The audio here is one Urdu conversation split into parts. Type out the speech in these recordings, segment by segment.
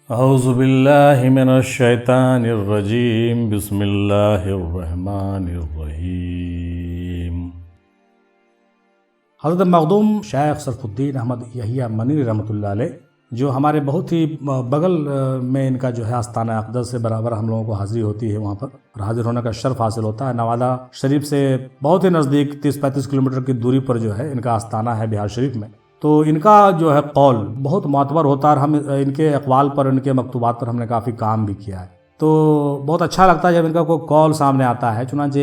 اعوذ باللہ من الشیطان الرجیم بسم اللہ الرحمن الرحیم۔ حضرت مخدوم شیخ صرف الدین احمد یحییٰ منیری رحمۃ اللہ علیہ، جو ہمارے بہت ہی بغل میں ان کا جو ہے آستانہ اقدس سے برابر ہم لوگوں کو حاضری ہوتی ہے، وہاں پر حاضر ہونے کا شرف حاصل ہوتا ہے۔ نوادہ شریف سے بہت ہی نزدیک 30-35 کلومیٹر کی دوری پر جو ہے ان کا آستانہ ہے بہار شریف میں۔ تو ان کا جو ہے قول بہت معتبر ہوتا ہے، اور ہم ان کے اقوال پر، ان کے مکتوبات پر ہم نے کافی کام بھی کیا ہے، تو بہت اچھا لگتا ہے جب ان کا کوئی قول سامنے آتا ہے۔ چنانچہ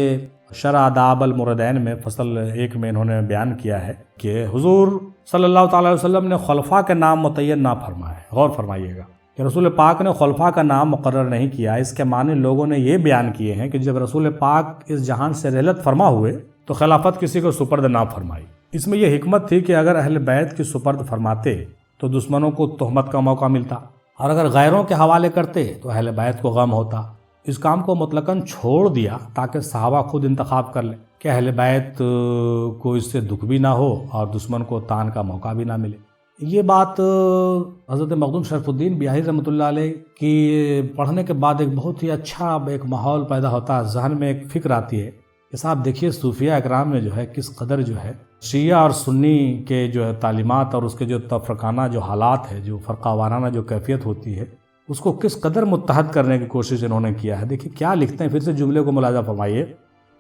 شرح آداب الموردین میں فصل 1 میں انہوں نے بیان کیا ہے کہ حضور صلی اللہ تعالی وسلم نے خلفاء کے نام متعین نہ فرمائے۔ غور فرمائیے گا کہ رسول پاک نے خلفاء کا نام مقرر نہیں کیا۔ اس کے معنی لوگوں نے یہ بیان کیے ہیں کہ جب رسول پاک اس جہان سے رحلت فرما ہوئے تو خلافت کسی کو سپرد نہ فرمائی۔ اس میں یہ حکمت تھی کہ اگر اہل بیت کی سپرد فرماتے تو دشمنوں کو تہمت کا موقع ملتا، اور اگر غیروں کے حوالے کرتے تو اہل بیت کو غم ہوتا۔ اس کام کو مطلقاً چھوڑ دیا تاکہ صحابہ خود انتخاب کر لیں کہ اہل بیت کو اس سے دکھ بھی نہ ہو اور دشمن کو تان کا موقع بھی نہ ملے۔ یہ بات حضرت مخدوم شرف الدین بیاہی رحمۃ اللہ علیہ کی پڑھنے کے بعد ایک بہت ہی اچھا ایک ماحول پیدا ہوتا ہے، ذہن میں ایک فکر آتی ہے کہ صاحب دیکھیے صوفیہ اکرام میں جو ہے کس قدر جو ہے شیعہ اور سنی کے جو ہے تعلیمات اور اس کے جو تفرقانہ جو حالات ہے، جو فرقہ وارانہ جو کیفیت ہوتی ہے، اس کو کس قدر متحد کرنے کی کوشش انہوں نے کیا ہے۔ دیکھیے کیا لکھتے ہیں، پھر سے جملے کو ملاحظہ فرمائیے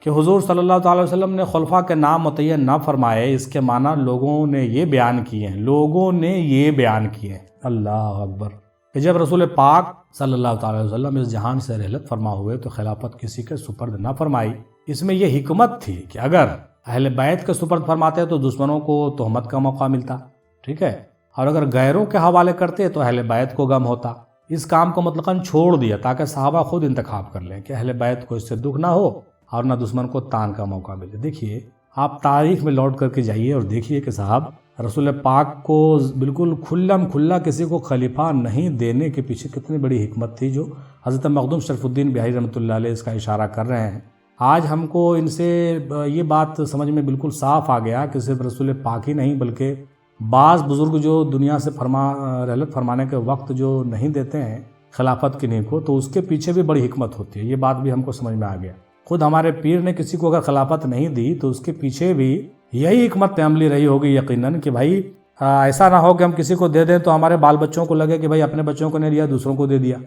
کہ حضور صلی اللہ تعالی وسلم نے خلفاء کے نام متعین نہ فرمائے۔ اس کے معنی لوگوں نے یہ بیان کیے ہیں، اللہ اکبر، کہ جب رسول پاک صلی اللہ تعالی وسلم اس جہان سے رحلت فرما ہوئے تو خلافت کسی کے سپرد نہ فرمائی۔ اس میں یہ حکمت تھی کہ اگر اہل بیت کے سپرد فرماتے تو دشمنوں کو تہمت کا موقع ملتا، ٹھیک ہے، اور اگر غیروں کے حوالے کرتے تو اہل بیت کو غم ہوتا۔ اس کام کو مطلقاً چھوڑ دیا تاکہ صحابہ خود انتخاب کر لیں کہ اہل بیت کو اس سے دکھ نہ ہو اور نہ دشمن کو تان کا موقع ملے۔ دیکھیے آپ تاریخ میں لوٹ کر کے جائیے اور دیکھیے کہ صاحب رسول پاک کو بالکل کھلا کسی کو خلیفہ نہیں دینے کے پیچھے کتنی بڑی حکمت تھی، جو حضرت مخدوم شرف الدین بیاہی رحمۃ اللہ علیہ اس کا اشارہ کر رہے ہیں۔ آج ہم کو ان سے یہ بات سمجھ میں بالکل صاف آ گیا کہ صرف رسول پاک ہی نہیں بلکہ بعض بزرگ جو دنیا سے رحلت فرمانے کے وقت جو نہیں دیتے ہیں خلافت کی نیک کو، تو اس کے پیچھے بھی بڑی حکمت ہوتی ہے۔ یہ بات بھی ہم کو سمجھ میں آ گیا۔ خود ہمارے پیر نے کسی کو اگر خلافت نہیں دی تو اس کے پیچھے بھی یہی حکمت عملی رہی ہوگی یقیناً، کہ بھائی ایسا نہ ہو کہ ہم کسی کو دے دیں تو ہمارے بال بچوں کو لگے کہ بھائی اپنے بچوں کو نہیں دیا دوسروں کو دے دیا،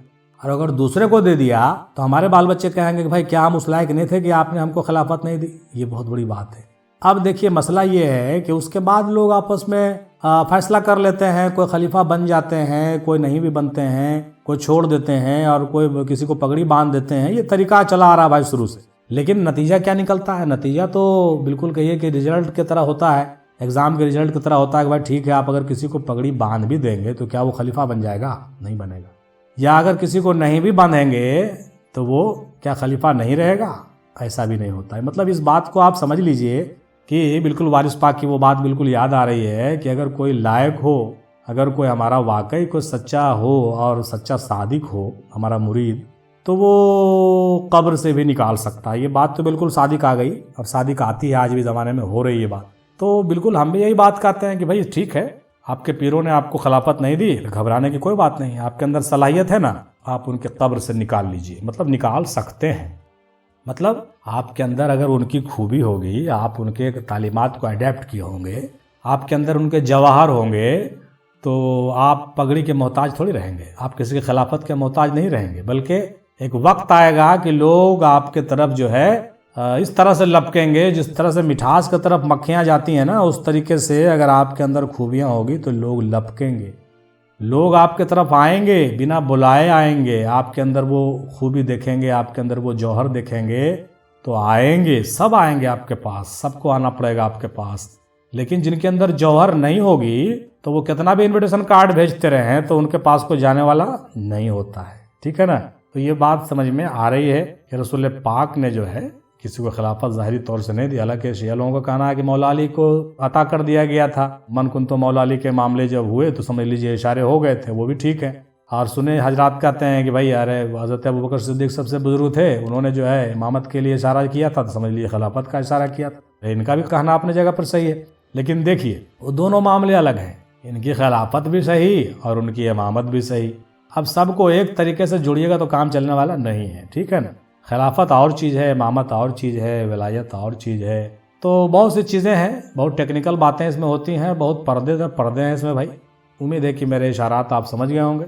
اور اگر دوسرے کو دے دیا تو ہمارے بال بچے کہیں گے کہ بھائی کیا ہم اس لائق نہیں تھے کہ آپ نے ہم کو خلافت نہیں دی۔ یہ بہت بڑی بات ہے۔ اب دیکھیے مسئلہ یہ ہے کہ اس کے بعد لوگ آپس میں فیصلہ کر لیتے ہیں، کوئی خلیفہ بن جاتے ہیں، کوئی نہیں بھی بنتے ہیں، کوئی چھوڑ دیتے ہیں اور کوئی کسی کو پگڑی باندھ دیتے ہیں۔ یہ طریقہ چلا آ رہا بھائی شروع سے، لیکن نتیجہ کیا نکلتا ہے؟ نتیجہ تو بالکل کہیے کہ رزلٹ کی طرح ہوتا ہے، ایگزام کے رزلٹ کی طرح ہوتا ہے کہ بھائی ٹھیک ہے آپ اگر کسی کو پگڑی باندھ بھی دیں گے تو کیا وہ خلیفہ بن جائے گا؟ نہیں بنے گا۔ یا اگر کسی کو نہیں بھی باندھیں گے تو وہ کیا خلیفہ نہیں رہے گا؟ ایسا بھی نہیں ہوتا ہے۔ مطلب اس بات کو آپ سمجھ لیجئے کہ بالکل وارث پاک کی وہ بات بالکل یاد آ رہی ہے کہ اگر کوئی لائق ہو، اگر کوئی ہمارا واقعی کوئی سچا ہو اور سچا صادق ہو ہمارا مرید، تو وہ قبر سے بھی نکال سکتا ہے۔ یہ بات تو بالکل صادق آ گئی اور صادق آتی ہے، آج بھی زمانے میں ہو رہی ہے بات۔ تو بالکل ہم بھی یہی بات کہتے ہیں کہ بھائی ٹھیک ہے، آپ کے پیروں نے آپ کو خلافت نہیں دی، گھبرانے کی کوئی بات نہیں ہے، آپ کے اندر صلاحیت ہے نا، آپ ان کے قبر سے نکال لیجئے۔ مطلب نکال سکتے ہیں، مطلب آپ کے اندر اگر ان کی خوبی ہوگی، آپ ان کے تعلیمات کو اڈیپٹ کیے ہوں گے، آپ کے اندر ان کے جواہر ہوں گے، تو آپ پگڑی کے محتاج تھوڑی رہیں گے، آپ کسی کی خلافت کے محتاج نہیں رہیں گے، بلکہ ایک وقت آئے گا کہ لوگ آپ کے طرف جو ہے اس طرح سے لپکیں گے، جس طرح سے مٹھاس کی طرف مکھیاں جاتی ہیں نا، اس طریقے سے اگر آپ کے اندر خوبیاں ہوگی تو لوگ لپکیں گے، لوگ آپ کے طرف آئیں گے، بنا بلائے آئیں گے، آپ کے اندر وہ خوبی دیکھیں گے، آپ کے اندر وہ جوہر دیکھیں گے تو آئیں گے، سب آئیں گے آپ کے پاس، سب کو آنا پڑے گا آپ کے پاس۔ لیکن جن کے اندر جوہر نہیں ہوگی تو وہ کتنا بھی انویٹیشن کارڈ بھیجتے رہیں تو ان کے پاس کوئی جانے والا نہیں ہوتا ہے، ٹھیک ہے نا۔ تو یہ بات سمجھ میں آ رہی ہے کہ رسول پاک نے جو ہے کسی کو خلافت ظاہری طور سے نہیں دی، حالانکہ شیعہ لوگوں کا کہنا ہے کہ مولا علی کو عطا کر دیا گیا تھا۔ من کن تو مولا علی کے معاملے جب ہوئے تو سمجھ لیجئے اشارے ہو گئے تھے، وہ بھی ٹھیک ہے۔ اور سنے حضرات کہتے ہیں کہ بھائی یار حضرت ابوبکر صدیق سب سے بزرگ تھے، انہوں نے جو ہے امامت کے لیے اشارہ کیا تھا تو سمجھ لیجیے خلافت کا اشارہ کیا تھا۔ ان کا بھی کہنا اپنے جگہ پر صحیح ہے، لیکن دیکھیے وہ دونوں معاملے الگ ہیں، ان کی خلافت بھی صحیح اور ان کی امامت بھی صحیح۔ اب سب کو ایک طریقے سے جوڑیے گا تو کام چلنے والا نہیں ہے، ٹھیک ہے نا۔ خلافت اور چیز ہے، امامت اور چیز ہے، ولایت اور چیز ہے، تو بہت سی چیزیں ہیں، بہت ٹیکنیکل باتیں اس میں ہوتی ہیں، بہت پردے ہیں اس میں بھائی۔ امید ہے کہ میرے اشارات آپ سمجھ گئے ہوں گے۔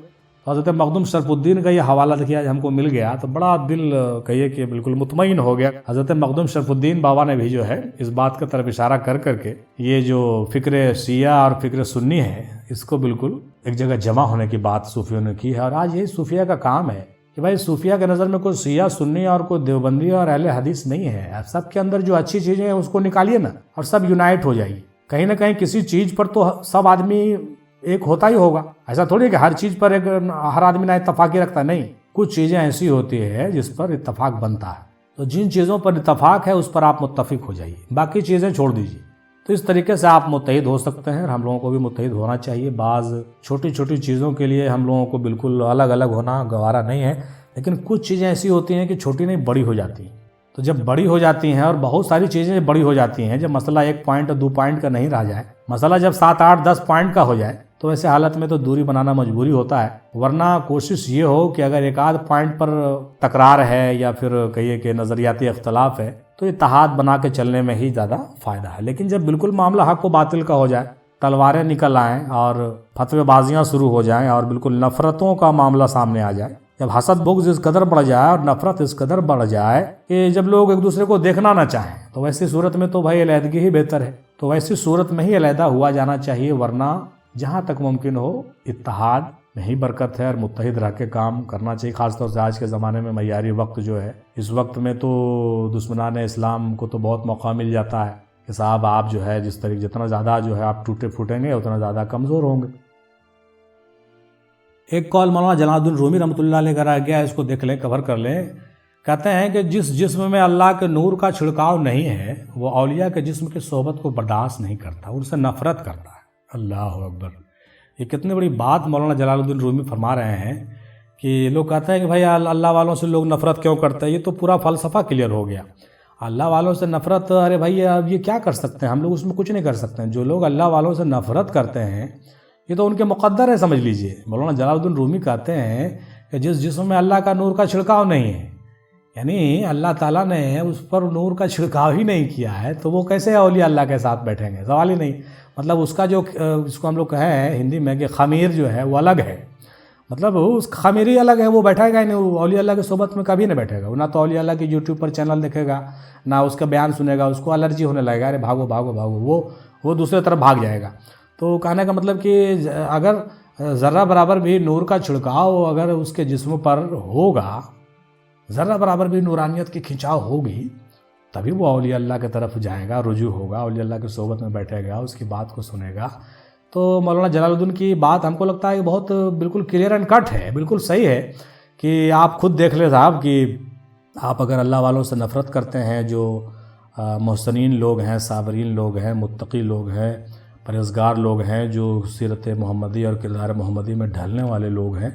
حضرت مخدوم شرف الدین کا یہ حوالہ دیکھیے آج ہم کو مل گیا تو بڑا دل کہیے کہ بالکل مطمئن ہو گیا۔ حضرت مخدوم شرف الدین بابا نے بھی جو ہے اس بات کی طرف اشارہ کر کے یہ جو فکر شیعہ اور فکر سنی ہے اس کو بالکل ایک جگہ جمع ہونے کی بات صوفیوں نے کی ہے، اور آج یہی صوفیہ کا کام ہے کہ بھائی صوفیہ کے نظر میں کوئی شیعہ سنی اور کوئی دیوبندی اور اہل حدیث نہیں ہے، سب کے اندر جو اچھی چیزیں ہیں اس کو نکالیے نا اور سب یونائٹ ہو جائیے۔ کہیں نہ کہیں کسی چیز پر تو سب آدمی ایک ہوتا ہی ہوگا، ایسا تھوڑی ہے کہ ہر چیز پر ہر آدمی نہ اتفاقی رکھتا، نہیں، کچھ چیزیں ایسی ہوتی ہے جس پر اتفاق بنتا ہے، تو جن چیزوں پر اتفاق ہے اس پر آپ متفق ہو جائیے، باقی چیزیں چھوڑ دیجیے۔ تو اس طریقے سے آپ متحد ہو سکتے ہیں، اور ہم لوگوں کو بھی متحد ہونا چاہیے۔ بعض چھوٹی چھوٹی چیزوں کے لیے ہم لوگوں کو بالکل الگ الگ ہونا گوارا نہیں ہے، لیکن کچھ چیزیں ایسی ہوتی ہیں کہ چھوٹی نہیں بڑی ہو جاتی ہیں، تو جب بڑی ہو جاتی ہیں اور بہت ساری چیزیں بڑی ہو جاتی ہیں، جب مسئلہ 1 پوائنٹ اور 2 پوائنٹ کا نہیں رہ جائے، مسئلہ جب 7 8 10 پوائنٹ کا ہو جائے تو ایسے حالت میں تو دوری بنانا مجبوری ہوتا ہے، ورنہ کوشش یہ ہو کہ اگر 1 آدھ پوائنٹ پر تکرار ہے یا پھر کہیے کہ نظریاتی اختلاف ہے تو اتحاد بنا کے چلنے میں ہی زیادہ فائدہ ہے۔ لیکن جب بالکل معاملہ حق و باطل کا ہو جائے، تلواریں نکل آئیں اور فتوی بازیاں شروع ہو جائیں اور بالکل نفرتوں کا معاملہ سامنے آ جائے، جب حسد بغض اس قدر بڑھ جائے اور نفرت اس قدر بڑھ جائے کہ جب لوگ ایک دوسرے کو دیکھنا نہ چاہیں، تو ویسی صورت میں تو بھائی علیحدگی ہی بہتر ہے، تو ویسی صورت میں ہی علیحدہ ہوا جانا چاہیے، ورنہ جہاں تک ممکن ہو اتحاد میں ہی برکت ہے اور متحد رہ کے کام کرنا چاہیے۔ خاص طور سے آج کے زمانے میں معیاری وقت جو ہے، اس وقت میں تو دشمنان اسلام کو تو بہت موقع مل جاتا ہے کہ صاحب آپ جو ہے جس طریقے جتنا زیادہ جو ہے آپ ٹوٹے پھوٹیں گے اتنا زیادہ کمزور ہوں گے۔ ایک کال مولانا جلال الدین رومی رحمۃ اللہ علیہ کا گیا، اس کو دیکھ لیں، کور کر لیں۔ کہتے ہیں کہ جس جسم میں اللہ کے نور کا چھڑکاؤ نہیں ہے وہ اولیاء کے جسم کی صحبت کو برداشت نہیں کرتا، ان سے نفرت کرتا ہے۔ اللہ اکبر، یہ کتنی بڑی بات مولانا جلال الدین رومی فرما رہے ہیں کہ لوگ کہتے ہیں کہ بھائی اللہ والوں سے لوگ نفرت کیوں کرتے ہیں، یہ تو پورا فلسفہ کلیئر ہو گیا۔ اللہ والوں سے نفرت، ارے بھائی اب یہ کیا کر سکتے ہیں ہم لوگ، اس میں کچھ نہیں کر سکتے ہیں۔ جو لوگ اللہ والوں سے نفرت کرتے ہیں یہ تو ان کے مقدر ہے، سمجھ لیجئے۔ مولانا جلال الدین رومی کہتے ہیں کہ جس جسم میں اللہ کا نور کا چھڑکاؤ نہیں ہے، یعنی اللہ تعالیٰ نے اس پر نور کا چھڑکاؤ ہی نہیں کیا ہے، تو وہ کیسے اولیاء اللہ کے ساتھ بیٹھیں گے؟ سوال ہی نہیں۔ مطلب اس کا جو اس کو ہم لوگ کہیں ہندی میں کہ خمیر جو ہے وہ الگ ہے، مطلب اس خمیر ہی الگ ہے، وہ بیٹھے گا ہی نہیں، وہ اولیاء اللہ کی صحبت میں کبھی نہیں بیٹھے گا، نہ تو اولیاء اللہ کی یوٹیوب پر چینل دیکھے گا، نہ اس کا بیان سنے گا، اس کو الرجی ہونے لگے گا، ارے بھاگو بھاگو بھاگو، وہ دوسرے طرف بھاگ جائے گا۔ تو کہنے کا مطلب کہ اگر ذرہ برابر بھی نور کا چھڑکاؤ اگر اس کے جسم پر ہوگا، ذرہ برابر بھی نورانیت کی کھنچاؤ ہوگی، تبھی وہ اولیاء اللہ کی طرف جائے گا، رجوع ہوگا، اولیاء اللہ کی صحبت میں بیٹھے گا، اس کی بات کو سنے گا۔ تو مولانا جلال الدین کی بات ہم کو لگتا ہے کہ بہت بالکل کلیئر اینڈ کٹ ہے، بالکل صحیح ہے کہ آپ خود دیکھ لیں صاحب کہ آپ اگر اللہ والوں سے نفرت کرتے ہیں، جو محسنین لوگ ہیں، صابرین لوگ ہیں، متقی لوگ ہیں، پرہیزگار لوگ ہیں، جو سیرت محمدی اور کردار محمدی میں ڈھلنے والے لوگ ہیں،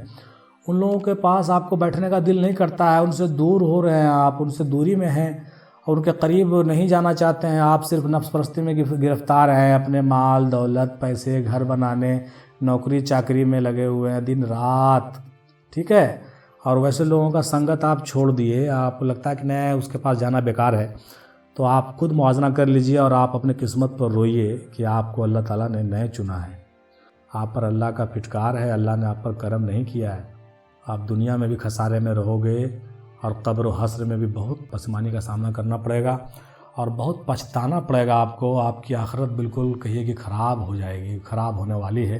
ان لوگوں کے پاس آپ کو بیٹھنے کا دل نہیں کرتا ہے، ان سے دور ہو رہے ہیں آپ، ان سے دوری میں ہیں اور ان کے قریب نہیں جانا چاہتے ہیں، آپ صرف نفس پرستی میں گرفتار ہیں، اپنے مال دولت پیسے گھر بنانے نوکری چاکری میں لگے ہوئے ہیں دن رات، ٹھیک ہے، اور ویسے لوگوں کا سنگت آپ چھوڑ دیے، آپ کو لگتا ہے کہ نہیں اس کے پاس جانا بیکار ہے، تو آپ خود موازنہ کر لیجئے اور آپ اپنے قسمت پر روئیے کہ آپ کو اللہ تعالیٰ نے نہیں چنا ہے، آپ پر اللہ کا پھٹکار ہے، اللہ نے آپ پر کرم نہیں کیا ہے، آپ دنیا میں بھی خسارے میں رہو گے اور قبر و حشر میں بھی بہت پشیمانی کا سامنا کرنا پڑے گا اور بہت پچھتانا پڑے گا آپ کو، آپ کی آخرت بالکل کہیے کہ خراب ہو جائے گی، خراب ہونے والی ہے۔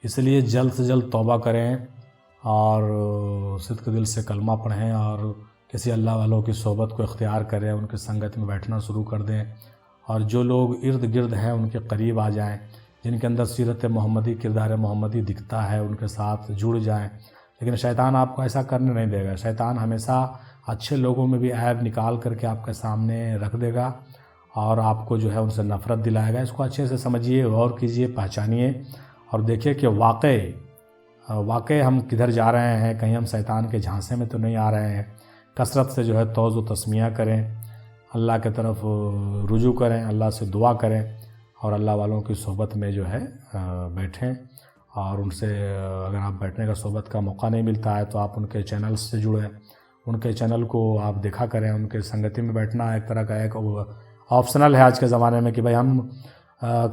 اس لیے جلد سے جلد توبہ کریں اور صدق دل سے کلمہ پڑھیں اور کسی اللہ والوں کی صحبت کو اختیار کریں، ان کی سنگت میں بیٹھنا شروع کر دیں، اور جو لوگ ارد گرد ہیں ان کے قریب آ جائیں، جن کے اندر سیرت محمدی کردار محمدی دکھتا ہے ان کے ساتھ جڑ جائیں۔ لیکن شیطان آپ کو ایسا کرنے نہیں دے گا، شیطان ہمیشہ اچھے لوگوں میں بھی عیب نکال کر کے آپ کے سامنے رکھ دے گا اور آپ کو جو ہے ان سے نفرت دلائے گا۔ اس کو اچھے سے سمجھیے، غور کیجئے، پہچانیے اور دیکھیے کہ واقع ہم کدھر جا رہے ہیں، کہیں ہم شیطان کے جھانسے میں تو نہیں آ رہے ہیں۔ کثرت سے جو ہے توز و تسمیہ کریں، اللہ کی طرف رجوع کریں، اللہ سے دعا کریں اور اللہ والوں کی صحبت میں جو ہے بیٹھیں اور ان سے اگر آپ بیٹھنے کا صحبت کا موقع نہیں ملتا ہے تو آپ ان کے چینلز سے جڑیں، ان کے چینل کو آپ دیکھا کریں۔ ان کے سنگتی میں بیٹھنا ایک طرح کا ایک آپشنل ہے آج کے زمانے میں کہ بھائی ہم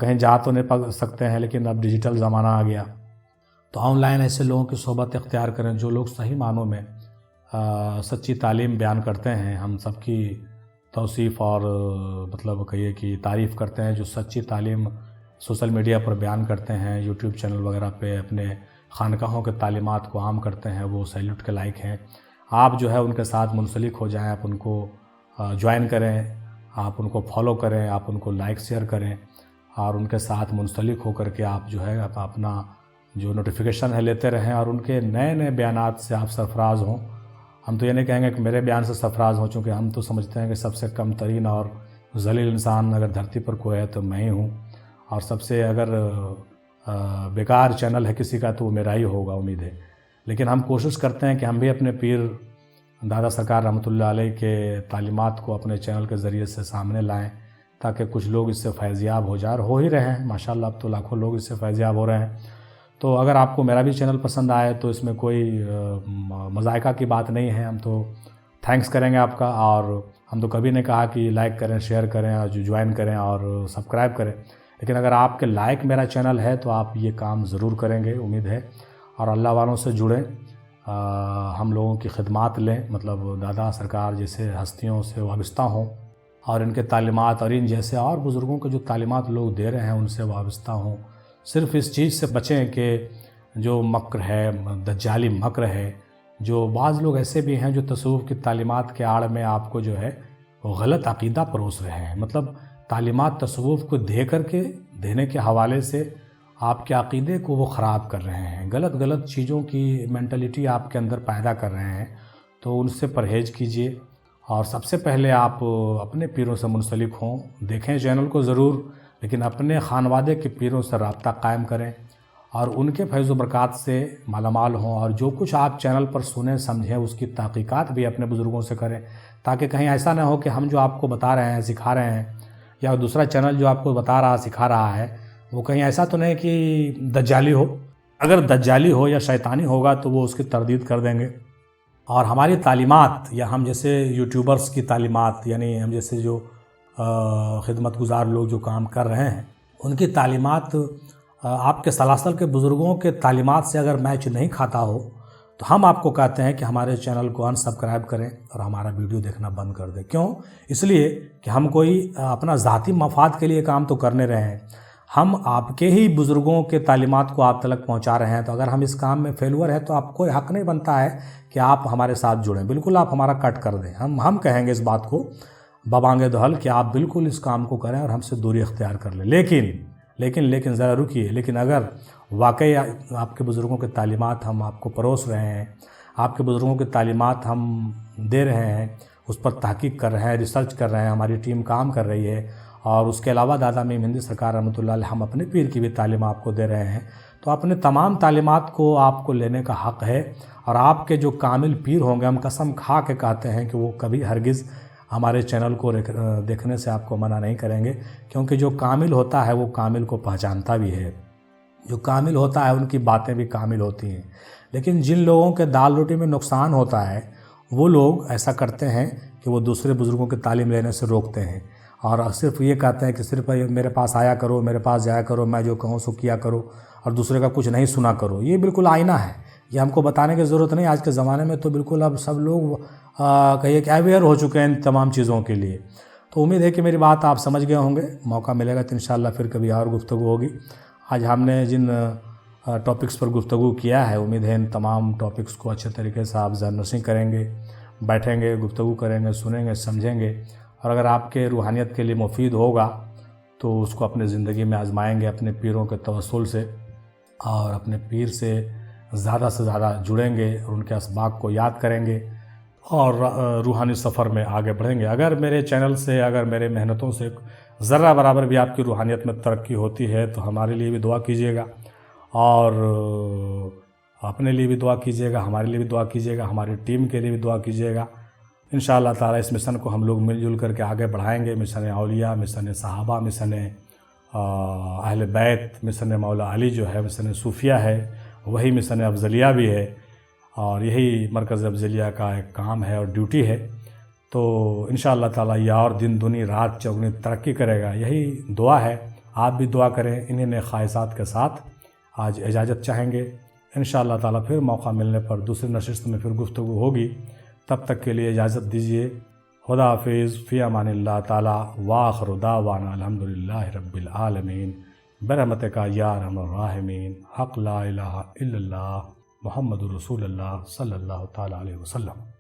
کہیں جا تو نہیں پا سکتے ہیں، لیکن اب ڈیجیٹل زمانہ آ گیا تو آن لائن ایسے لوگوں کی صحبت اختیار کریں جو لوگ صحیح معنوں میں سچی تعلیم بیان کرتے ہیں۔ ہم سب کی توصیف اور مطلب کہیے کہ تعریف کرتے ہیں جو سچی تعلیم سوشل میڈیا پر بیان کرتے ہیں، یوٹیوب چینل وغیرہ پہ اپنے خانقاہوں کے تعلیمات کو عام کرتے ہیں، وہ سیلوٹ کے لائق ہیں۔ آپ جو ہے ان کے ساتھ منسلک ہو جائیں، آپ ان کو جوائن کریں، آپ ان کو فالو کریں، آپ ان کو لائک شیئر کریں اور ان کے ساتھ منسلک ہو کر کے آپ جو ہے اپنا جو نوٹیفیکیشن ہے لیتے رہیں اور ان کے نئے نئے بیانات سے آپ سرفراز ہوں۔ ہم تو یہ نہیں کہیں گے کہ میرے بیان سے سرفراز ہوں، چونکہ ہم تو سمجھتے ہیں کہ سب سے کم ترین اور ذلیل انسان اگر دھرتی پر کوئی ہے تو میں ہی ہوں، اور سب سے اگر بیکار چینل ہے کسی کا تو وہ میرا ہی ہوگا، امید ہے۔ لیکن ہم کوشش کرتے ہیں کہ ہم بھی اپنے پیر دادا سرکار رحمۃ اللہ علیہ کے تعلیمات کو اپنے چینل کے ذریعے سے سامنے لائیں تاکہ کچھ لوگ اس سے فیضیاب ہو جائیں، اور ہو ہی رہے ہیں ماشاءاللہ، اب تو لاکھوں لوگ اس سے فیضیاب ہو رہے ہیں۔ تو اگر آپ کو میرا بھی چینل پسند آئے تو اس میں کوئی مذائقہ کی بات نہیں ہے، ہم تو تھینکس کریں گے آپ کا، اور ہم تو کبھی نہیں کہا کہ لائک کریں، شیئر کریں اور جوائن کریں اور سبسکرائب کریں، لیکن اگر آپ کے لائک میرا چینل ہے تو آپ یہ کام ضرور کریں گے، امید ہے، اور اللہ والوں سے جڑیں، ہم لوگوں کی خدمات لیں، مطلب دادا سرکار جیسے ہستیوں سے وابستہ ہوں اور ان کے تعلیمات اور ان جیسے اور بزرگوں کے جو تعلیمات لوگ دے رہے ہیں ان سے وابستہ ہوں۔ صرف اس چیز سے بچیں کہ جو مکر ہے، دجالی مکر ہے، جو بعض لوگ ایسے بھی ہیں جو تصوف کی تعلیمات کے آڑ میں آپ کو جو ہے وہ غلط عقیدہ پروس رہے ہیں، مطلب تعلیمات تصوف کو دینے کے حوالے سے آپ کے عقیدے کو وہ خراب کر رہے ہیں، غلط چیزوں کی مینٹلٹی آپ کے اندر پیدا کر رہے ہیں، تو ان سے پرہیز کیجئے، اور سب سے پہلے آپ اپنے پیروں سے منسلک ہوں، دیکھیں چینل کو ضرور، لیکن اپنے خانوادے کے پیروں سے رابطہ قائم کریں اور ان کے فیض و برکات سے مالا مال ہوں، اور جو کچھ آپ چینل پر سنیں سمجھیں اس کی تحقیقات بھی اپنے بزرگوں سے کریں، تاکہ کہیں ایسا نہ ہو کہ ہم جو آپ کو بتا رہے ہیں، سکھا رہے ہیں، یا دوسرا چینل جو آپ کو بتا رہا سکھا رہا ہے وہ کہیں ایسا تو نہیں کہ دجالی ہو۔ اگر دجالی ہو یا شیطانی ہوگا تو وہ اس کی تردید کر دیں گے، اور ہماری تعلیمات یا ہم جیسے یوٹیوبرز کی تعلیمات، یعنی ہم جیسے جو خدمت گزار لوگ جو کام کر رہے ہیں ان کی تعلیمات آپ کے سلاسل کے بزرگوں کے تعلیمات سے اگر میچ نہیں کھاتا ہو تو ہم آپ کو کہتے ہیں کہ ہمارے چینل کو انسبسکرائب کریں اور ہمارا ویڈیو دیکھنا بند کر دیں۔ کیوں؟ اس لیے کہ ہم کوئی اپنا ذاتی مفاد کے لیے کام تو کرنے رہے ہیں، ہم آپ کے ہی بزرگوں کے تعلیمات کو آپ تک پہنچا رہے ہیں، تو اگر ہم اس کام میں فیلور ہیں تو آپ کو حق نہیں بنتا ہے کہ آپ ہمارے ساتھ جڑیں، بالکل آپ ہمارا کٹ کر دیں۔ ہم کہیں گے اس بات کو ببانگ دہل کہ آپ بالکل اس کام کو کریں اور ہم سے دوری اختیار کر لیں، لیکن ذرا رکیے، لیکن اگر واقعی آپ کے بزرگوں کے تعلیمات ہم آپ کو پروس رہے ہیں، آپ کے بزرگوں کی تعلیمات ہم دے رہے ہیں، اس پر تحقیق کر رہے ہیں، ریسرچ کر رہے ہیں، ہماری ٹیم کام کر رہی ہے، اور اس کے علاوہ دادا میم ہندی سرکار رحمۃ اللہ علیہ ہم اپنے پیر کی بھی تعلیم آپ کو دے رہے ہیں، تو اپنے تمام تعلیمات کو آپ کو لینے کا حق ہے، اور آپ کے جو کامل پیر ہوں گے، ہم قسم کھا کے کہتے ہیں کہ وہ کبھی ہرگز ہمارے چینل کو دیکھنے سے آپ کو منع نہیں کریں گے، کیونکہ جو کامل ہوتا ہے وہ کامل کو پہچانتا بھی ہے، جو کامل ہوتا ہے ان کی باتیں بھی کامل ہوتی ہیں۔ لیکن جن لوگوں کے دال روٹی میں نقصان ہوتا ہے وہ لوگ ایسا کرتے ہیں کہ وہ دوسرے بزرگوں کی تعلیم لینے سے روکتے ہیں، اور صرف یہ کہتے ہیں کہ صرف میرے پاس آیا کرو، میرے پاس جایا کرو، میں جو کہوں سو کیا کرو، اور دوسرے کا کچھ نہیں سنا کرو۔ یہ بالکل آئینہ ہے، یہ ہم کو بتانے کی ضرورت نہیں۔ آج کے زمانے میں تو بالکل اب سب لوگ کہیے کہ اویئر ہو چکے ہیں ان تمام چیزوں کے لیے۔ تو امید ہے کہ میری بات آپ سمجھ گئے ہوں گے، موقع ملے گا تو انشاءاللہ پھر کبھی اور گفتگو ہوگی۔ آج ہم نے جن ٹاپکس پر گفتگو کیا ہے، امید ہے ان تمام ٹاپکس کو اچھے طریقے سے آپ ذہن نشین کریں گے، بیٹھیں گے، گفتگو کریں گے، سنیں گے، سمجھیں گے، اور اگر آپ کے روحانیت کے لیے مفید ہوگا تو اس کو اپنے زندگی میں آزمائیں گے اپنے پیروں کے توسل سے، اور اپنے پیر سے زیادہ جڑیں گے اور ان کے اسباق کو یاد کریں گے اور روحانی سفر میں آگے بڑھیں گے۔ اگر میرے چینل سے، اگر میرے محنتوں سے ذرہ برابر بھی آپ کی روحانیت میں ترقی ہوتی ہے تو ہمارے لیے بھی دعا کیجیے گا، اور اپنے لیے بھی دعا کیجیے گا، ہمارے لیے بھی دعا کیجیے گا، ہماری ٹیم کے لیے بھی دعا کیجیے گا۔ انشاءاللہ تعالی اس مشن کو ہم لوگ مل جل کر کے آگے بڑھائیں گے، مشن اولیاء، مشن صحابہ، مشن اہل بیت مشن مولا علی جو ہے مشن صوفیہ ہے، وہی مشن افضلیہ بھی ہے، اور یہی مرکز افضلیہ کا ایک کام ہے اور ڈیوٹی ہے۔ تو انشاءاللہ تعالیٰ یہ اور دن دنی رات چوگنی ترقی کرے گا، یہی دعا ہے۔ آپ بھی دعا کریں۔ انہیں نئے خواہشات کے ساتھ آج اجازت چاہیں گے، انشاءاللہ تعالیٰ پھر موقع ملنے پر دوسری نشست میں پھر گفتگو ہوگی۔ تب تک کے لیے اجازت دیجیے۔ خدا حافظ، فی امان اللہ تعالیٰ، وآخر دعوانا الحمدللہ رب العالمین، برحمتک یا ارحم الراحمین، حق لا الہ الا اللہ، محمد رسول اللہ صلی اللہ تعالیٰ علیہ وسلم۔